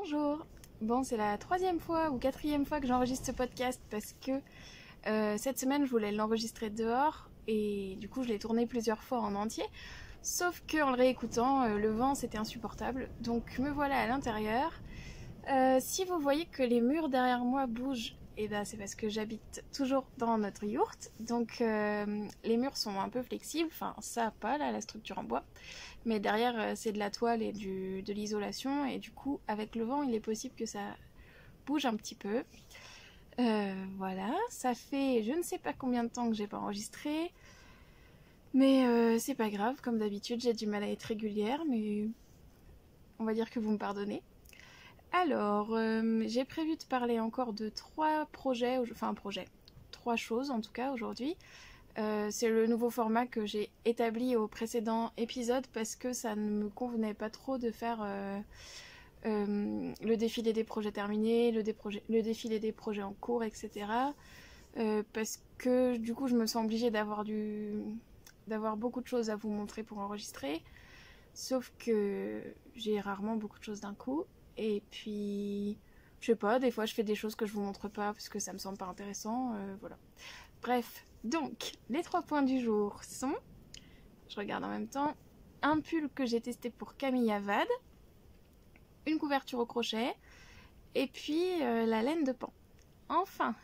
Bonjour. Bon, c'est la troisième fois ou quatrième fois que j'enregistre ce podcast parce que cette semaine je voulais l'enregistrer dehors et du coup je l'ai tourné plusieurs fois en entier. Sauf qu'en le réécoutant, le vent c'était insupportable. Donc me voilà à l'intérieur. Si vous voyez que les murs derrière moi bougent, et ben c'est parce que j'habite toujours dans notre yourte. Donc les murs sont un peu flexibles, enfin ça pas là, la structure en bois. Mais derrière c'est de la toile et de l'isolation et du coup avec le vent il est possible que ça bouge un petit peu. Voilà, ça fait je ne sais pas combien de temps que j'ai pas enregistré. Mais c'est pas grave, comme d'habitude j'ai du mal à être régulière, mais on va dire que vous me pardonnez. Alors, j'ai prévu de parler encore de trois choses en tout cas aujourd'hui. C'est le nouveau format que j'ai établi au précédent épisode parce que ça ne me convenait pas trop de faire le défilé des projets terminés, le défilé des projets en cours, etc. Parce que du coup je me sens obligée d'avoir beaucoup de choses à vous montrer pour enregistrer. Sauf que j'ai rarement beaucoup de choses d'un coup. Et puis, je sais pas, des fois je fais des choses que je vous montre pas parce que ça me semble pas intéressant. Voilà. Bref, donc, les 3 points du jour sont, je regarde en même temps, un pull que j'ai testé pour Camille Avad, une couverture au crochet, et puis la laine de Pan. Enfin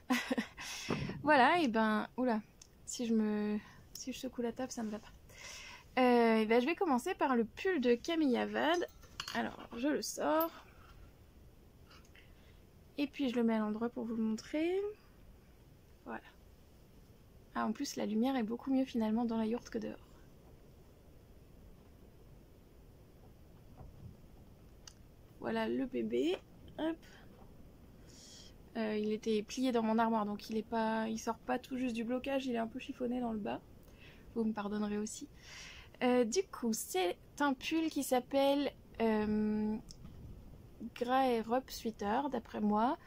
voilà, et ben, oula, si je secoue la table, ça me va pas. Et ben, je vais commencer par le pull de Camille Avad. Alors, je le sors. Et puis je le mets à l'endroit pour vous le montrer. Voilà. Ah, en plus la lumière est beaucoup mieux finalement dans la yourte que dehors. Voilà le bébé. Hop. Il était plié dans mon armoire, donc il sort pas tout juste du blocage, il est un peu chiffonné dans le bas. Vous me pardonnerez aussi. Du coup, c'est un pull qui s'appelle Graerup Sweater, d'après moi,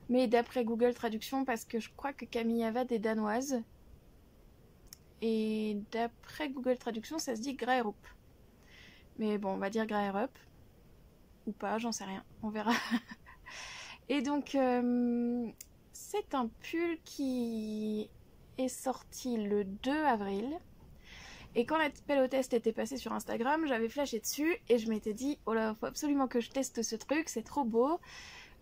mais d'après Google Traduction, parce que je crois que Camille Avad est danoise. Et d'après Google Traduction, ça se dit Graerup. Mais bon, on va dire Graerup. Ou pas, j'en sais rien. On verra. Et donc, c'est un pull qui est sorti le 2 avril. Et quand l'appel au test était passé sur Instagram, j'avais flashé dessus et je m'étais dit « Oh là, faut absolument que je teste ce truc, c'est trop beau.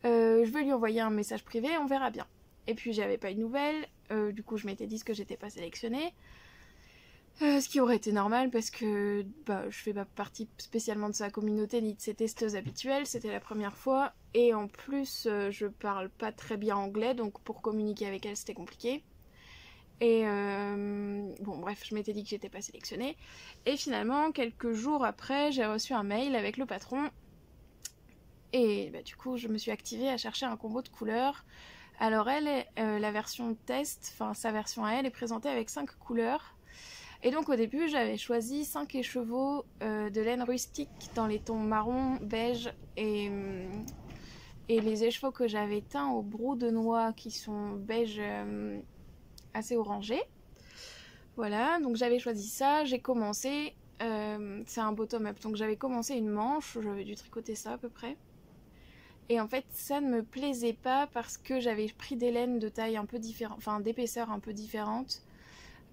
Je vais lui envoyer un message privé, on verra bien. » Et puis j'avais pas eu de nouvelles, du coup je m'étais dit que j'étais pas sélectionnée. Ce qui aurait été normal parce que je fais pas partie spécialement de sa communauté ni de ses testeuses habituelles, c'était la première fois. Et en plus, je parle pas très bien anglais, donc pour communiquer avec elle c'était compliqué. Et bon bref, je m'étais dit que j'étais pas sélectionnée. Et finalement, quelques jours après, j'ai reçu un mail avec le patron. Et du coup, je me suis activée à chercher un combo de couleurs. Alors elle, la version test, enfin sa version à elle est présentée avec 5 couleurs. Et donc au début, j'avais choisi 5 écheveaux de laine rustique dans les tons marron, beige et les écheveaux que j'avais teints au brou de noix qui sont beige assez orangé. Voilà, donc j'avais choisi ça, j'ai commencé, c'est un bottom-up, donc j'avais commencé une manche, j'avais dû tricoter ça à peu près. Et en fait, ça ne me plaisait pas parce que j'avais pris des laines de taille un peu différente, enfin d'épaisseur un peu différente,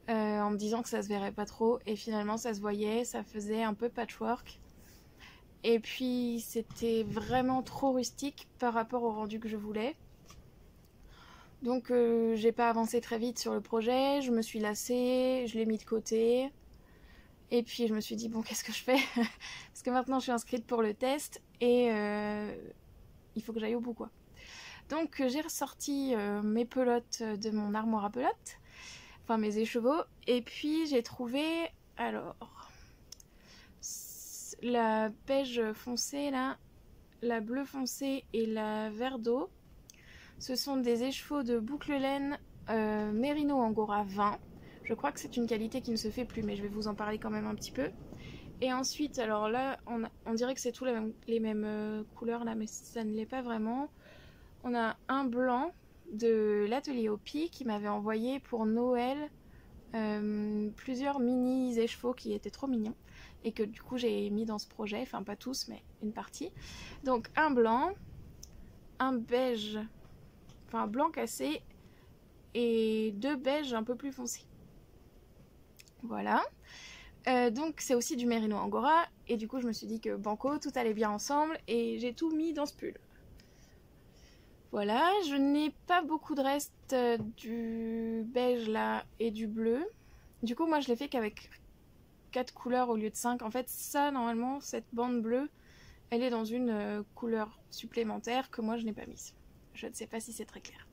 en me disant que ça se verrait pas trop. Et finalement, ça se voyait, ça faisait un peu patchwork. Et puis, c'était vraiment trop rustique par rapport au rendu que je voulais. Donc, j'ai pas avancé très vite sur le projet, je me suis lassée, je l'ai mis de côté. Et puis, je me suis dit, bon, qu'est-ce que je fais? Parce que maintenant, je suis inscrite pour le test et il faut que j'aille au bout, quoi. Donc j'ai ressorti mes pelotes de mon armoire à pelotes, enfin mes écheveaux, et puis j'ai trouvé, alors, la beige foncé là, la bleue foncé et la vert d'eau. Ce sont des écheveaux de boucle laine Merino Angora 20. Je crois que c'est une qualité qui ne se fait plus, mais je vais vous en parler quand même un petit peu. Et ensuite, alors là, on dirait que c'est tous les mêmes couleurs là, mais ça ne l'est pas vraiment. On a un blanc de l'atelier Opi qui m'avait envoyé pour Noël plusieurs mini écheveaux qui étaient trop mignons et que du coup j'ai mis dans ce projet, enfin pas tous mais une partie. Donc un blanc, un beige, enfin blanc cassé et 2 beiges un peu plus foncés. Voilà. Donc c'est aussi du Merino Angora et du coup je me suis dit que banco, tout allait bien ensemble et j'ai tout mis dans ce pull. Voilà, je n'ai pas beaucoup de reste du beige là et du bleu. Du coup moi je l'ai fait qu'avec 4 couleurs au lieu de 5. En fait ça normalement cette bande bleue elle est dans une couleur supplémentaire que moi je n'ai pas mise. Je ne sais pas si c'est très clair.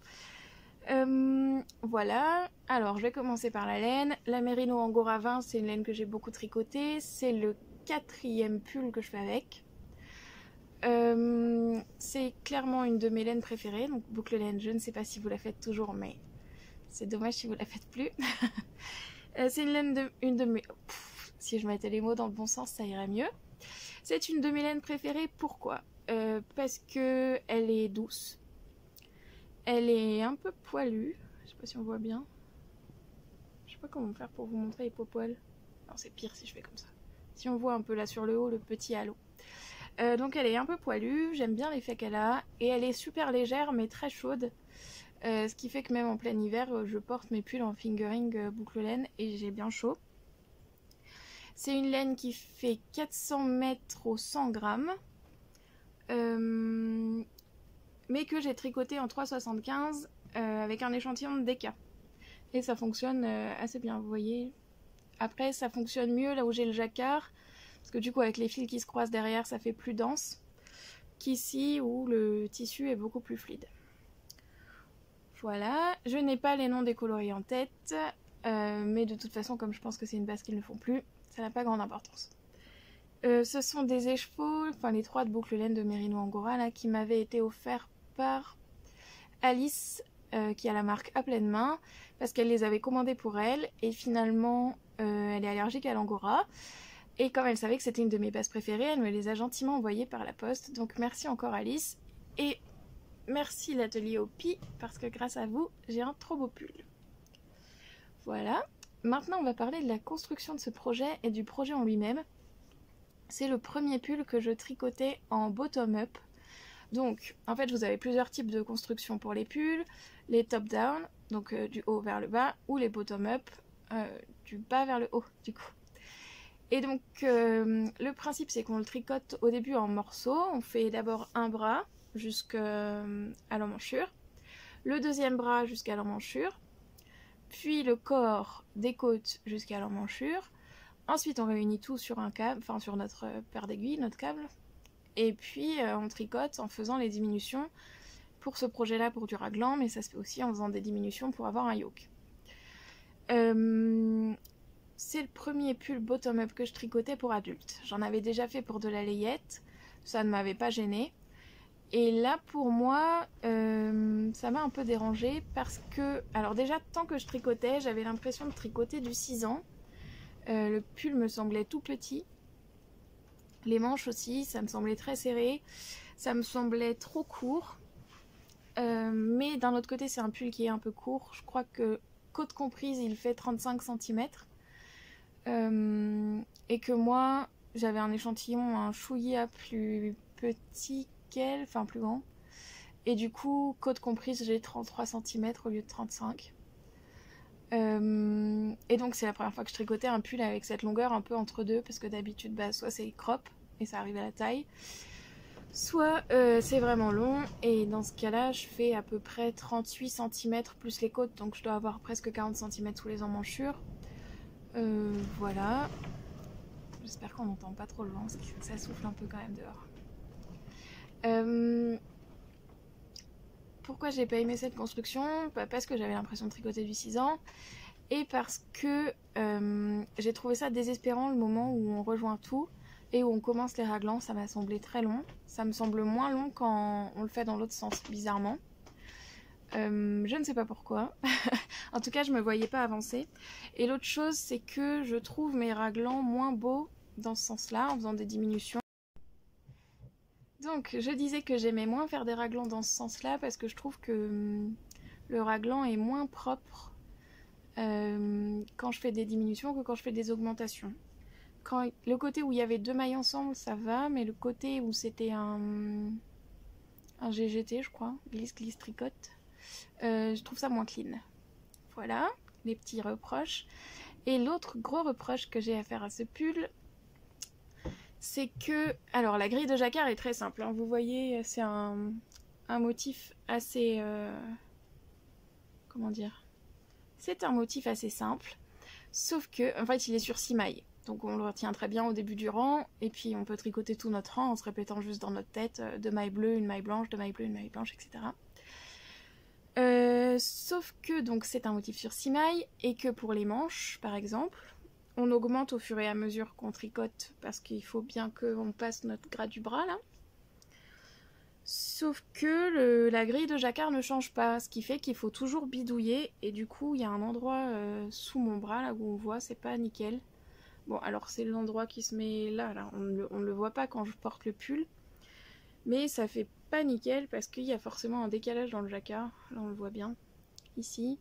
Voilà, alors je vais commencer par la laine. La Merino Angora 20 c'est une laine que j'ai beaucoup tricotée. C'est le 4e pull que je fais avec. C'est clairement une de mes laines préférées, donc boucle laine, je ne sais pas si vous la faites toujours, mais c'est dommage si vous la faites plus. C'est une laine de mes... si je mettais les mots dans le bon sens, ça irait mieux. C'est une de mes laines préférées, pourquoi parce que elle est douce. Elle est un peu poilue, je sais pas si on voit bien. Je sais pas comment faire pour vous montrer les poils. Non, c'est pire si je fais comme ça. Si on voit un peu là sur le haut, le petit halo. Donc elle est un peu poilue, j'aime bien l'effet qu'elle a, et elle est super légère mais très chaude, ce qui fait que même en plein hiver, je porte mes pulls en fingering boucle laine et j'ai bien chaud. C'est une laine qui fait 400 mètres au 100 grammes, mais que j'ai tricoté en 3,75 avec un échantillon de DK. Et ça fonctionne assez bien, vous voyez. Après ça fonctionne mieux là où j'ai le jacquard, parce que du coup avec les fils qui se croisent derrière ça fait plus dense qu'ici où le tissu est beaucoup plus fluide. Voilà, je n'ai pas les noms des coloris en tête, mais de toute façon comme je pense que c'est une base qu'ils ne font plus, ça n'a pas grande importance. Ce sont des écheveaux, enfin les 3 de boucle laine de Merino Angora là, qui m'avaient été offerts par Alice qui a la marque à pleine main, parce qu'elle les avait commandés pour elle et finalement elle est allergique à l'Angora. Et comme elle savait que c'était une de mes bases préférées, elle me les a gentiment envoyées par la poste. Donc merci encore Alice. Et merci l'atelier Opi, parce que grâce à vous, j'ai un trop beau pull. Voilà. Maintenant, on va parler de la construction de ce projet et du projet en lui-même. C'est le premier pull que je tricotais en bottom-up. Donc, en fait, vous avez plusieurs types de construction pour les pulls. Les top-down, donc du haut vers le bas, ou les bottom-up, du bas vers le haut, du coup. Et donc le principe c'est qu'on le tricote au début en morceaux. On fait d'abord un bras jusqu'à l'emmanchure, le deuxième bras jusqu'à l'emmanchure, puis le corps des côtes jusqu'à l'emmanchure. Ensuite on réunit tout sur un câble, enfin sur notre paire d'aiguilles, notre câble. Et puis on tricote en faisant les diminutions pour ce projet là pour du raglan, mais ça se fait aussi en faisant des diminutions pour avoir un yoke. C'est le premier pull bottom-up que je tricotais pour adultes. J'en avais déjà fait pour de la layette, ça ne m'avait pas gênée. Et là, pour moi, ça m'a un peu dérangée parce que... Alors déjà, tant que je tricotais, j'avais l'impression de tricoter du 6 ans. Le pull me semblait tout petit. Les manches aussi, ça me semblait très serré. Ça me semblait trop court. Mais d'un autre côté, c'est un pull qui est un peu court. Je crois que, côte comprise, il fait 35 cm. Et que moi j'avais un échantillon, un chouïa plus petit qu'elle, enfin plus grand, et du coup côte comprise j'ai 33 cm au lieu de 35. Et donc c'est la première fois que je tricotais un pull avec cette longueur un peu entre deux, parce que d'habitude bah, soit c'est crop et ça arrive à la taille, soit c'est vraiment long, et dans ce cas là je fais à peu près 38 cm plus les côtes, donc je dois avoir presque 40 cm sous les emmanchures. Voilà, j'espère qu'on n'entend pas trop le vent, parce que ça souffle un peu quand même dehors. Pourquoi j'ai pas aimé cette construction? Parce que j'avais l'impression de tricoter du 6 ans, et parce que j'ai trouvé ça désespérant le moment où on rejoint tout et où on commence les raglans. Ça m'a semblé très long, ça me semble moins long quand on le fait dans l'autre sens, bizarrement. Je ne sais pas pourquoi. En tout cas, je me voyais pas avancer. Et l'autre chose, c'est que je trouve mes raglans moins beaux dans ce sens-là, en faisant des diminutions. Donc, je disais que j'aimais moins faire des raglans dans ce sens-là, parce que je trouve que le raglan est moins propre quand je fais des diminutions que quand je fais des augmentations. Le côté où il y avait 2 mailles ensemble, ça va, mais le côté où c'était un un GGT je crois, glisse glisse tricote. Je trouve ça moins clean. Voilà, les petits reproches. Et l'autre gros reproche que j'ai à faire à ce pull, c'est que... Alors la grille de jacquard est très simple, hein. Vous voyez, c'est un motif assez... comment dire? C'est un motif assez simple, sauf que, en fait, il est sur 6 mailles. Donc on le retient très bien au début du rang, et puis on peut tricoter tout notre rang en se répétant juste dans notre tête 2 mailles bleues, une maille blanche, 2 mailles bleues, une maille blanche, etc. Sauf que donc c'est un motif sur 6 mailles, et que pour les manches, par exemple, on augmente au fur et à mesure qu'on tricote, parce qu'il faut bien qu'on passe notre gras du bras, là. Sauf que la grille de jacquard ne change pas, ce qui fait qu'il faut toujours bidouiller, et du coup il y a un endroit sous mon bras, là où on voit, c'est pas nickel. Bon, alors c'est l'endroit qui se met là, on ne le voit pas quand je porte le pull, mais ça fait pas nickel parce qu'il y a forcément un décalage dans le jacquard, là on le voit bien, ici.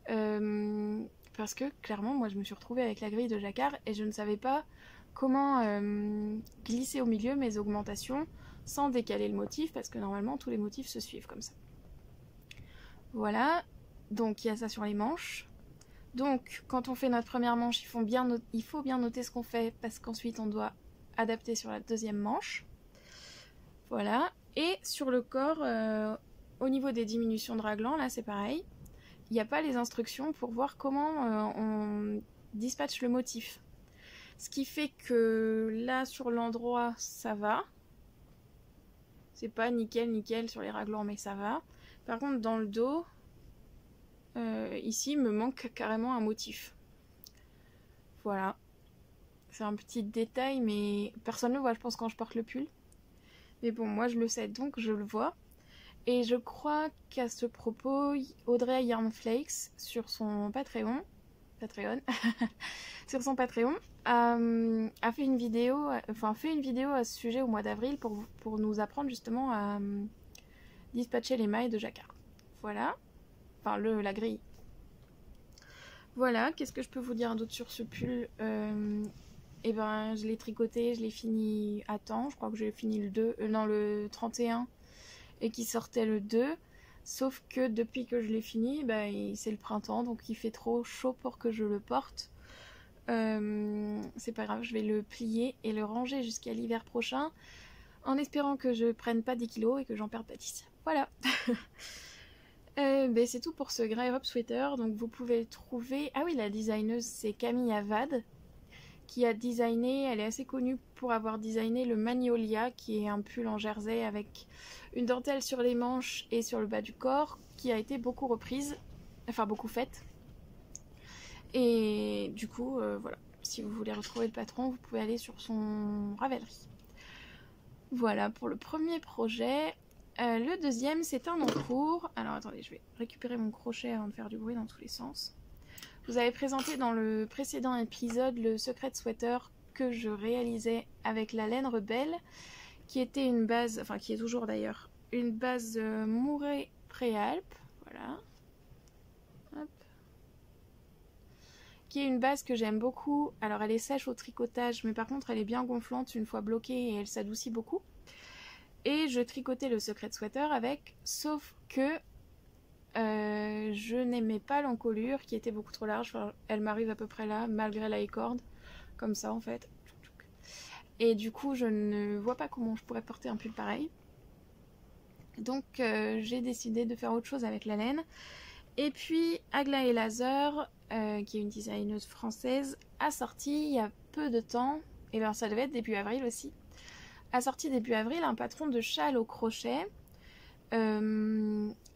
Parce que clairement, moi je me suis retrouvée avec la grille de jacquard et je ne savais pas comment glisser au milieu mes augmentations sans décaler le motif, parce que normalement tous les motifs se suivent comme ça. Voilà, donc il y a ça sur les manches. Donc quand on fait notre première manche, il faut bien noter ce qu'on fait, parce qu'ensuite on doit adapter sur la deuxième manche. Voilà, et sur le corps, au niveau des diminutions de raglan, là c'est pareil. Il n'y a pas les instructions pour voir comment on dispatche le motif. Ce qui fait que là sur l'endroit ça va. C'est pas nickel nickel sur les raglans, mais ça va. Par contre dans le dos, ici il me manque carrément un motif. Voilà. C'est un petit détail, mais personne ne le voit je pense quand je porte le pull. Mais bon, moi je le sais donc je le vois. Et je crois qu'à ce propos, Audrey Yarnflakes, sur son Patreon, sur son Patreon, a fait une vidéo, à ce sujet au mois d'avril pour nous apprendre justement à dispatcher les mailles de jacquard. Voilà, enfin la grille. Voilà, qu'est-ce que je peux vous dire d'autre sur ce pull? Et ben, je l'ai tricoté, je l'ai fini à temps, je crois que j'ai fini le 31 et qui sortait le 2, sauf que depuis que je l'ai fini, bah, c'est le printemps, donc il fait trop chaud pour que je le porte. C'est pas grave, je vais le plier et le ranger jusqu'à l'hiver prochain, en espérant que je prenne pas 10 kilos et que j'en perde pas 10. Voilà. C'est tout pour ce Grey Rob Sweater, donc vous pouvez le trouver... Ah oui, la designeuse c'est Camille Avad, qui a designé, elle est assez connue pour avoir designé le Magnolia, qui est un pull en jersey avec une dentelle sur les manches et sur le bas du corps, qui a été beaucoup reprise, enfin beaucoup faite. Et du coup, voilà, si vous voulez retrouver le patron, vous pouvez aller sur son Ravelry. Voilà pour le premier projet. Le deuxième, c'est un en cours. Alors attendez, je vais récupérer mon crochet avant de faire du bruit dans tous les sens. Je vous avais présenté dans le précédent épisode le Secret Sweater que je réalisais avec la laine rebelle, qui était une base, enfin qui est toujours d'ailleurs, une base Mouret Préalpes, voilà, hop, qui est une base que j'aime beaucoup. Alors elle est sèche au tricotage, mais par contre elle est bien gonflante une fois bloquée et elle s'adoucit beaucoup. Et je tricotais le Secret Sweater avec, sauf que je n'aimais pas l'encolure qui était beaucoup trop large. Enfin, elle m'arrive à peu près là, malgré la écorde, comme ça en fait. Et du coup, je ne vois pas comment je pourrais porter un pull pareil. Donc, j'ai décidé de faire autre chose avec la laine. Et puis, Aglaé Laser, qui est une designeuse française, a sorti il y a peu de temps, et bien ça devait être début avril aussi, a sorti début avril un patron de châle au crochet.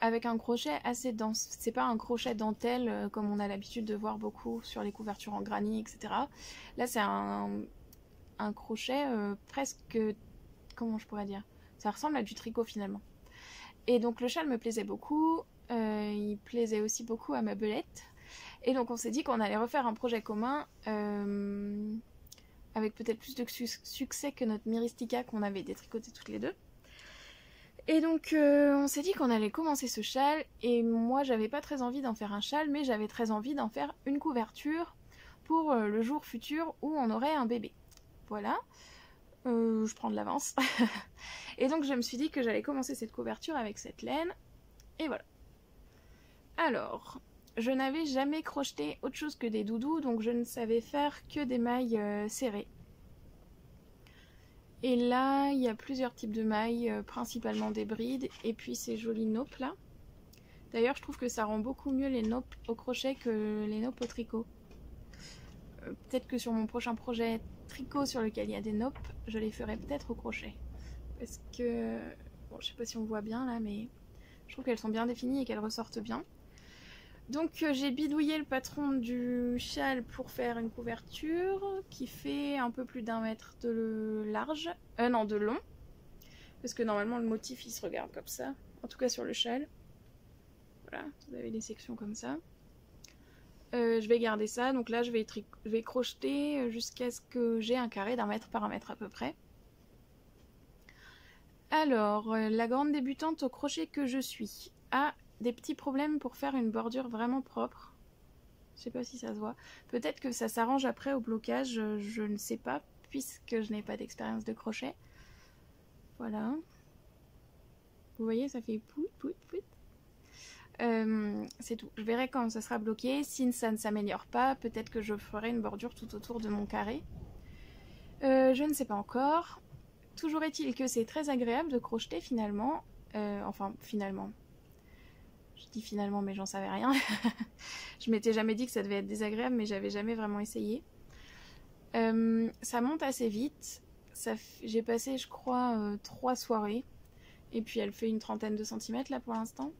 Avec un crochet assez dense. C'est pas un crochet dentelle comme on a l'habitude de voir beaucoup sur les couvertures en granit, etc. Là, c'est un crochet presque... Comment je pourrais dire? Ça ressemble à du tricot finalement. Et donc le châle me plaisait beaucoup. Il plaisait aussi beaucoup à ma belette. Et donc on s'est dit qu'on allait refaire un projet commun avec peut-être plus de succès que notre Myristica qu'on avait détricoté toutes les deux. Et donc on s'est dit qu'on allait commencer ce châle, et moi j'avais pas très envie d'en faire un châle, mais j'avais très envie d'en faire une couverture pour le jour futur où on aurait un bébé. Voilà. je prends de l'avance. Et donc je me suis dit que j'allais commencer cette couverture avec cette laine. Et voilà. Alors, je n'avais jamais crocheté autre chose que des doudous, donc je ne savais faire que des mailles serrées. Et là, il y a plusieurs types de mailles, principalement des brides, et puis ces jolies naupes là. D'ailleurs, je trouve que ça rend beaucoup mieux les naupes au crochet que les naupes au tricot. Peut-être que sur mon prochain projet tricot sur lequel il y a des naupes, je les ferai peut-être au crochet. Parce que, bon, je sais pas si on voit bien là, mais je trouve qu'elles sont bien définies et qu'elles ressortent bien. Donc j'ai bidouillé le patron du châle pour faire une couverture qui fait un peu plus d'1 mètre de large, non de long, parce que normalement le motif il se regarde comme ça, en tout cas sur le châle. Voilà, vous avez des sections comme ça. Je vais garder ça, donc là je vais crocheter jusqu'à ce que j'ai un carré d'1 mètre par 1 mètre à peu près. Alors, la grande débutante au crochet que je suis a des petits problèmes pour faire une bordure vraiment propre. Je sais pas si ça se voit. Peut-être que ça s'arrange après au blocage, je ne sais pas, puisque je n'ai pas d'expérience de crochet. Voilà. Vous voyez, ça fait pout, pout, pout. C'est tout. Je verrai quand ça sera bloqué. Si ça ne s'améliore pas, peut-être que je ferai une bordure tout autour de mon carré. Je ne sais pas encore. Toujours est-il que c'est très agréable de crocheter finalement. Enfin, finalement. Je dis finalement, mais j'en savais rien. Je m'étais jamais dit que ça devait être désagréable, mais j'avais jamais vraiment essayé. Ça monte assez vite. J'ai passé, je crois, 3 soirées. Et puis elle fait une trentaine de centimètres là pour l'instant.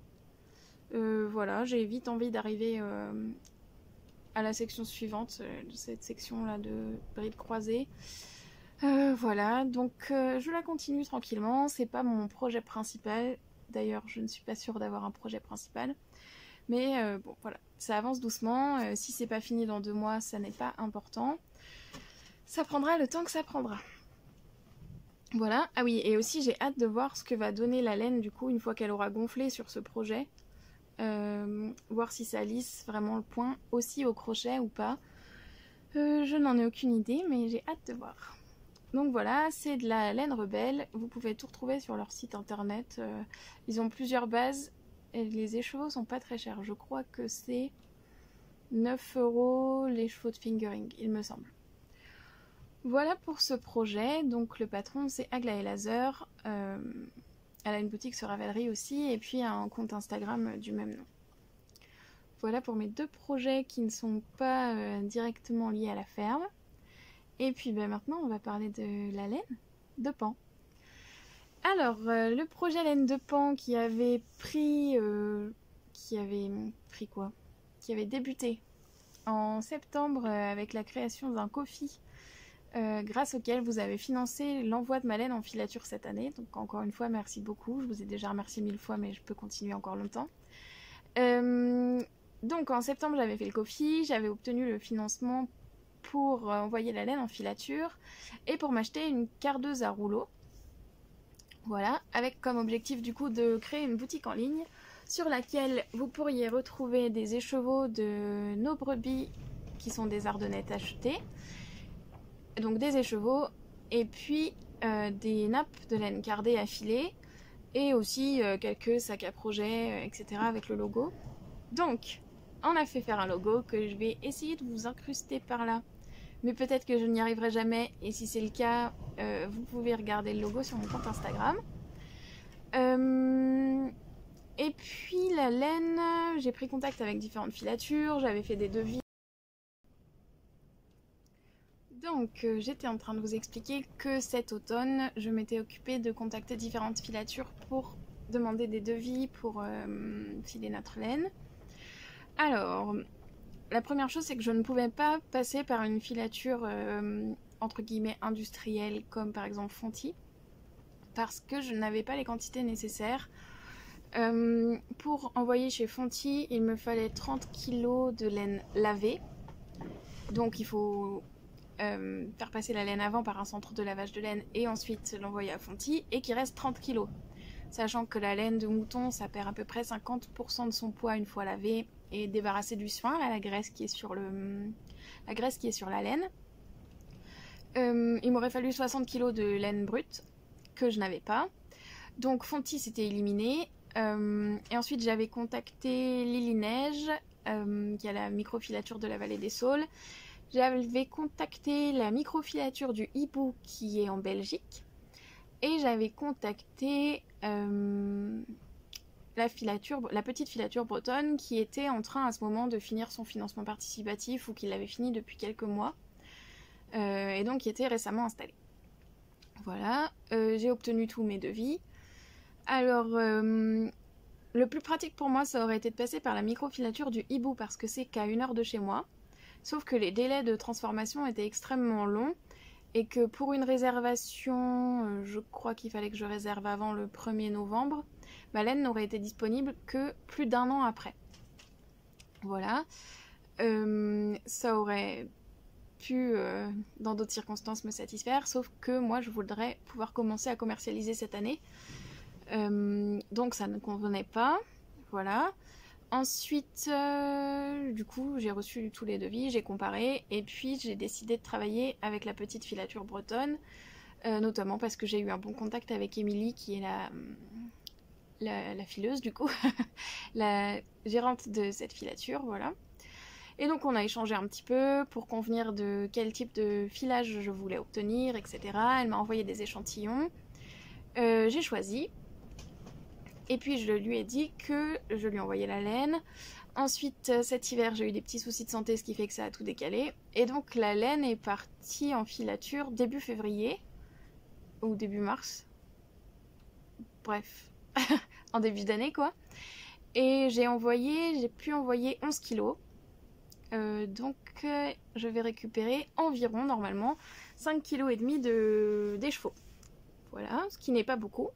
Voilà, j'ai vite envie d'arriver à la section suivante, de cette section là de brides croisées. Voilà, donc je la continue tranquillement. C'est pas mon projet principal. D'ailleurs, je ne suis pas sûre d'avoir un projet principal. Mais bon, voilà, ça avance doucement. Si c'est pas fini dans 2 mois, ça n'est pas important. Ça prendra le temps que ça prendra. Voilà. Ah oui, et aussi j'ai hâte de voir ce que va donner la laine du coup une fois qu'elle aura gonflé sur ce projet. Voir si ça lisse vraiment le point aussi au crochet ou pas. Je n'en ai aucune idée, mais j'ai hâte de voir. Donc voilà, c'est de la laine rebelle. Vous pouvez tout retrouver sur leur site internet. Ils ont plusieurs bases et les écheveaux sont pas très chers. Je crois que c'est 9 € les chevaux de fingering, il me semble. Voilà pour ce projet. Donc le patron c'est Aglaé Laser. Elle a une boutique sur Ravelry aussi et puis un compte Instagram du même nom. Voilà pour mes 2 projets qui ne sont pas directement liés à la ferme. Et puis maintenant on va parler de la laine de Pan. Alors le projet laine de Pan qui avait quoi? Qui avait débuté en septembre avec la création d'un Ko-fi grâce auquel vous avez financé l'envoi de ma laine en filature cette année. Donc encore une fois merci beaucoup, je vous ai déjà remercié 1000 fois mais je peux continuer encore longtemps. Donc en septembre j'avais fait le Ko-fi, j'avais obtenu le financement pour envoyer la laine en filature et pour m'acheter une cardeuse à rouleau. Voilà, avec comme objectif du coup de créer une boutique en ligne sur laquelle vous pourriez retrouver des écheveaux de nos brebis qui sont des ardonnettes achetées, donc des écheveaux, et puis des nappes de laine cardée à filer, et aussi quelques sacs à projet, etc. avec le logo. Donc, on a fait faire un logo que je vais essayer de vous incruster par là. Mais peut-être que je n'y arriverai jamais, et si c'est le cas, vous pouvez regarder le logo sur mon compte Instagram. Et puis la laine, j'ai pris contact avec différentes filatures, j'avais fait des devis. Donc j'étais en train de vous expliquer que cet automne, je m'étais occupée de contacter différentes filatures pour demander des devis pour filer notre laine. Alors, la première chose, c'est que je ne pouvais pas passer par une filature entre guillemets industrielle, comme par exemple Fonty, parce que je n'avais pas les quantités nécessaires. Pour envoyer chez Fonty, il me fallait 30 kg de laine lavée. Donc il faut faire passer la laine avant par un centre de lavage de laine et ensuite l'envoyer à Fonty, et qu'il reste 30 kg. Sachant que la laine de mouton, ça perd à peu près 50% de son poids une fois lavée et débarrassée du suin, là, la graisse qui est sur la laine. Il m'aurait fallu 60 kg de laine brute, que je n'avais pas. Donc Fontis c'était éliminé. Et ensuite j'avais contacté Lily Neige, qui a la microfilature de la vallée des Saules. J'avais contacté la microfilature du hibou qui est en Belgique. Et j'avais contacté la petite filature bretonne qui était en train à ce moment de finir son financement participatif ou qui l'avait fini depuis quelques mois. Et donc qui était récemment installée. Voilà, j'ai obtenu tous mes devis. Alors, le plus pratique pour moi, ça aurait été de passer par la microfilature du hibou parce que c'est qu'à 1 heure de chez moi. Sauf que les délais de transformation étaient extrêmement longs et que pour une réservation, je crois qu'il fallait que je réserve avant le 1er novembre, ma laine n'aurait été disponible que plus d'1 an après. Voilà. Ça aurait pu, dans d'autres circonstances, me satisfaire, sauf que moi, je voudrais pouvoir commencer à commercialiser cette année. Donc ça ne convenait pas. Voilà. Ensuite, du coup, j'ai reçu tous les devis, j'ai comparé, et puis j'ai décidé de travailler avec la petite filature bretonne, notamment parce que j'ai eu un bon contact avec Émilie, qui est la fileuse, du coup, la gérante de cette filature, voilà. Et donc on a échangé un petit peu pour convenir de quel type de filage je voulais obtenir, etc. Elle m'a envoyé des échantillons, j'ai choisi. Et puis je lui ai dit que je lui envoyais la laine. Ensuite, cet hiver, j'ai eu des petits soucis de santé, ce qui fait que ça a tout décalé. Et donc la laine est partie en filature début février, ou début mars. Bref, en début d'année quoi. Et j'ai pu envoyer 11 kilos. Donc je vais récupérer environ, normalement, 5,5 kg d'écheveau. Voilà, ce qui n'est pas beaucoup.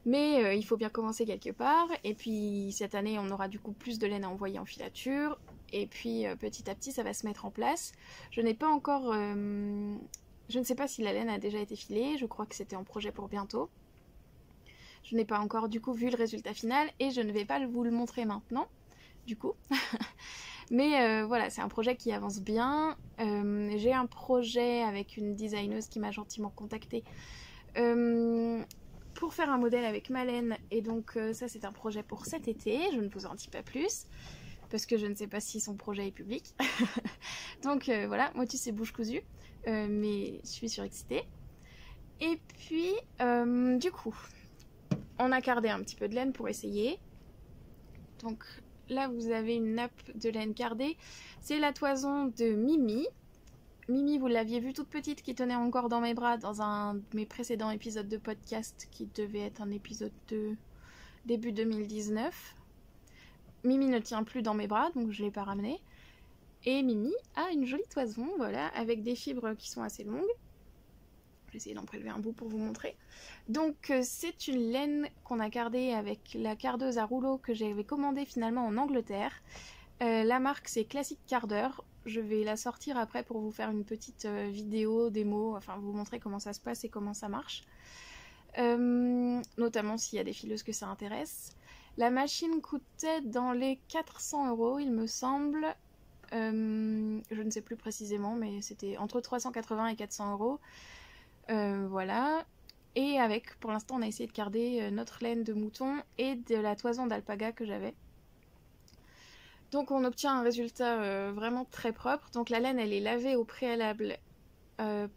Mais il faut bien commencer quelque part. Et puis cette année, on aura du coup plus de laine à envoyer en filature. Et puis petit à petit, ça va se mettre en place. Je n'ai pas encore... je ne sais pas si la laine a déjà été filée. Je crois que c'était en projet pour bientôt. Je n'ai pas encore du coup vu le résultat final. Et je ne vais pas vous le montrer maintenant, du coup. Mais voilà, c'est un projet qui avance bien. J'ai un projet avec une designeuse qui m'a gentiment contactée. Pour faire un modèle avec ma laine, et donc ça c'est un projet pour cet été, je ne vous en dis pas plus, parce que je ne sais pas si son projet est public. Donc voilà, motus c'est bouche cousue, mais je suis surexcitée. Et puis, du coup, on a cardé un petit peu de laine pour essayer. Donc là vous avez une nappe de laine cardée, c'est la toison de Mimi. Mimi, vous l'aviez vue toute petite qui tenait encore dans mes bras dans un de mes précédents épisodes de podcast qui devait être un épisode de début 2019. Mimi ne tient plus dans mes bras, donc je ne l'ai pas ramenée. Et Mimi a une jolie toison, voilà, avec des fibres qui sont assez longues. Je vais essayer d'en prélever un bout pour vous montrer. Donc c'est une laine qu'on a cardée avec la cardeuse à rouleau que j'avais commandée finalement en Angleterre. La marque c'est Classic Carder. Je vais la sortir après pour vous faire une petite vidéo, démo, enfin vous montrer comment ça se passe et comment ça marche. Notamment s'il y a des fileuses que ça intéresse. La machine coûtait dans les 400 €, il me semble. Je ne sais plus précisément, mais c'était entre 380 et 400 €. Voilà. Et avec, pour l'instant, on a essayé de garder notre laine de mouton et de la toison d'alpaga que j'avais. Donc on obtient un résultat vraiment très propre. Donc la laine elle est lavée au préalable.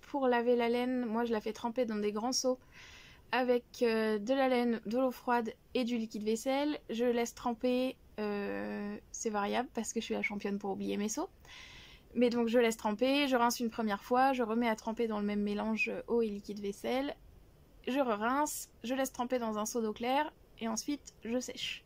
Pour laver la laine, moi je la fais tremper dans des grands seaux avec de la laine, de l'eau froide et du liquide vaisselle. Je laisse tremper, c'est variable parce que je suis la championne pour oublier mes seaux. Mais donc je laisse tremper, je rince une première fois, je remets à tremper dans le même mélange eau et liquide vaisselle. Je rince, je laisse tremper dans un seau d'eau claire et ensuite je sèche.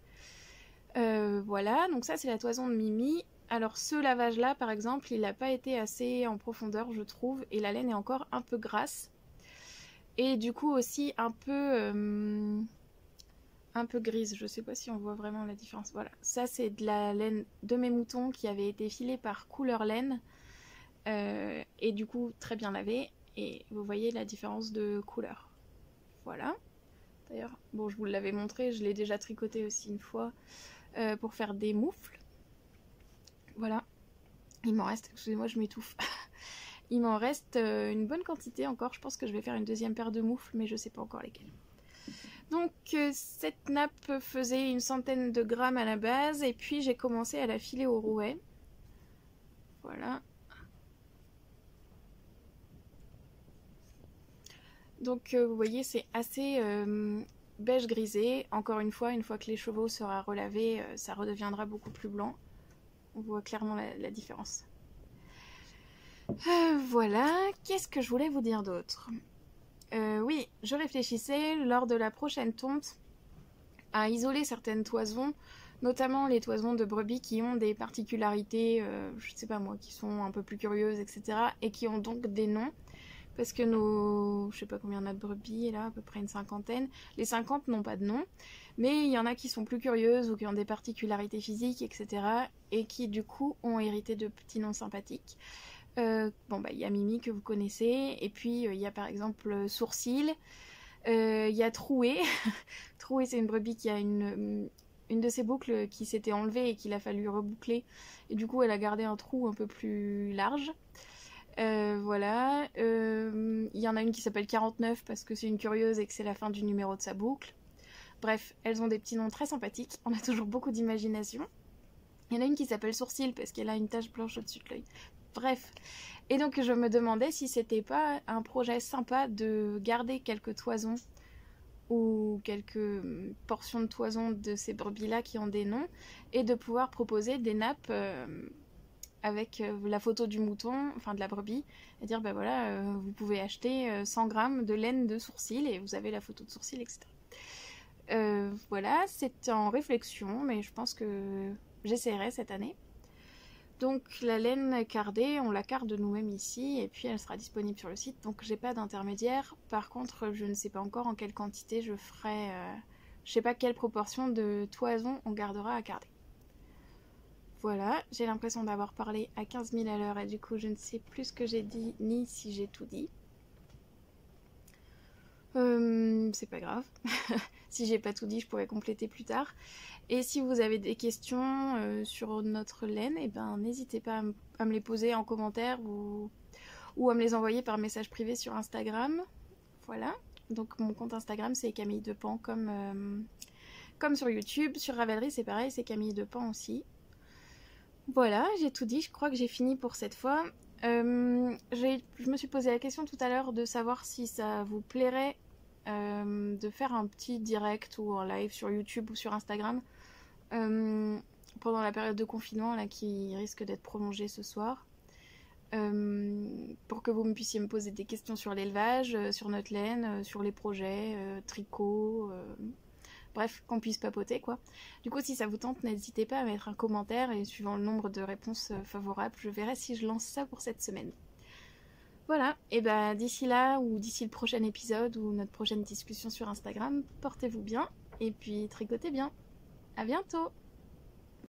Voilà, donc ça c'est la toison de Mimi. Alors ce lavage là par exemple, il n'a pas été assez en profondeur je trouve, et la laine est encore un peu grasse. Et du coup aussi un peu grise, je sais pas si on voit vraiment la différence. Voilà, ça c'est de la laine de mes moutons qui avait été filée par Couleur Laine. Et du coup très bien lavée, et vous voyez la différence de couleur. Voilà. D'ailleurs, bon je vous l'avais montré, je l'ai déjà tricoté aussi une fois. Pour faire des moufles. Voilà. Il m'en reste, excusez-moi, je m'étouffe. Il m'en reste une bonne quantité encore. Je pense que je vais faire une deuxième paire de moufles, mais je sais pas encore lesquelles. Donc cette nappe faisait une centaine de grammes à la base, et puis j'ai commencé à la filer au rouet. Voilà. Donc vous voyez, c'est assez beige grisé. Encore une fois que l'écheveau sera relavé, ça redeviendra beaucoup plus blanc. On voit clairement la différence. Voilà, qu'est-ce que je voulais vous dire d'autre? Oui, je réfléchissais lors de la prochaine tonte à isoler certaines toisons, notamment les toisons de brebis qui ont des particularités, je sais pas moi, qui sont un peu plus curieuses, etc. et qui ont donc des noms. Parce que je sais pas combien on a de brebis là, à peu près une cinquantaine. Les 50 n'ont pas de nom, mais il y en a qui sont plus curieuses ou qui ont des particularités physiques, etc. et qui du coup ont hérité de petits noms sympathiques. Il y a Mimi que vous connaissez, et puis il y a par exemple Sourcil, il y a Troué. Troué, c'est une brebis qui a une de ses boucles qui s'était enlevée et qu'il a fallu reboucler, et du coup elle a gardé un trou un peu plus large. Voilà, il y en a une qui s'appelle 49 parce que c'est une curieuse et que c'est la fin du numéro de sa boucle. Bref, elles ont des petits noms très sympathiques, on a toujours beaucoup d'imagination. Il y en a une qui s'appelle Sourcil parce qu'elle a une tache blanche au-dessus de l'œil. Bref, et donc je me demandais si c'était pas un projet sympa de garder quelques toisons ou quelques portions de toisons de ces brebis-là qui ont des noms, et de pouvoir proposer des nappes avec la photo du mouton, enfin de la brebis, et dire ben voilà, vous pouvez acheter 100 grammes de laine de Sourcil et vous avez la photo de Sourcil, etc. Voilà, c'est en réflexion, mais je pense que j'essaierai cette année. Donc la laine cardée, on la carde nous-mêmes ici, et puis elle sera disponible sur le site, donc j'ai pas d'intermédiaire. Par contre, je ne sais pas encore en quelle quantité je ferai, je sais pas quelle proportion de toison on gardera à carder. Voilà, j'ai l'impression d'avoir parlé à 15 000 à l'heure et du coup je ne sais plus ce que j'ai dit ni si j'ai tout dit. C'est pas grave. Si j'ai pas tout dit, je pourrais compléter plus tard. Et si vous avez des questions sur notre laine, eh ben, n'hésitez pas à me les poser en commentaire ou à me les envoyer par message privé sur Instagram. Voilà. Donc mon compte Instagram c'est Camille Depan comme sur YouTube. Sur Ravelry c'est pareil, c'est Camille Depan aussi. Voilà, j'ai tout dit, je crois que j'ai fini pour cette fois. Je me suis posé la question tout à l'heure de savoir si ça vous plairait de faire un petit direct ou un live sur YouTube ou sur Instagram pendant la période de confinement là, qui risque d'être prolongée ce soir. Pour que vous puissiez me poser des questions sur l'élevage, sur notre laine, sur les projets, tricot... Bref, qu'on puisse papoter quoi. Du coup, si ça vous tente, n'hésitez pas à mettre un commentaire et suivant le nombre de réponses favorables, je verrai si je lance ça pour cette semaine. Voilà, et bah d'ici là ou d'ici le prochain épisode ou notre prochaine discussion sur Instagram, portez-vous bien et puis tricotez bien. À bientôt!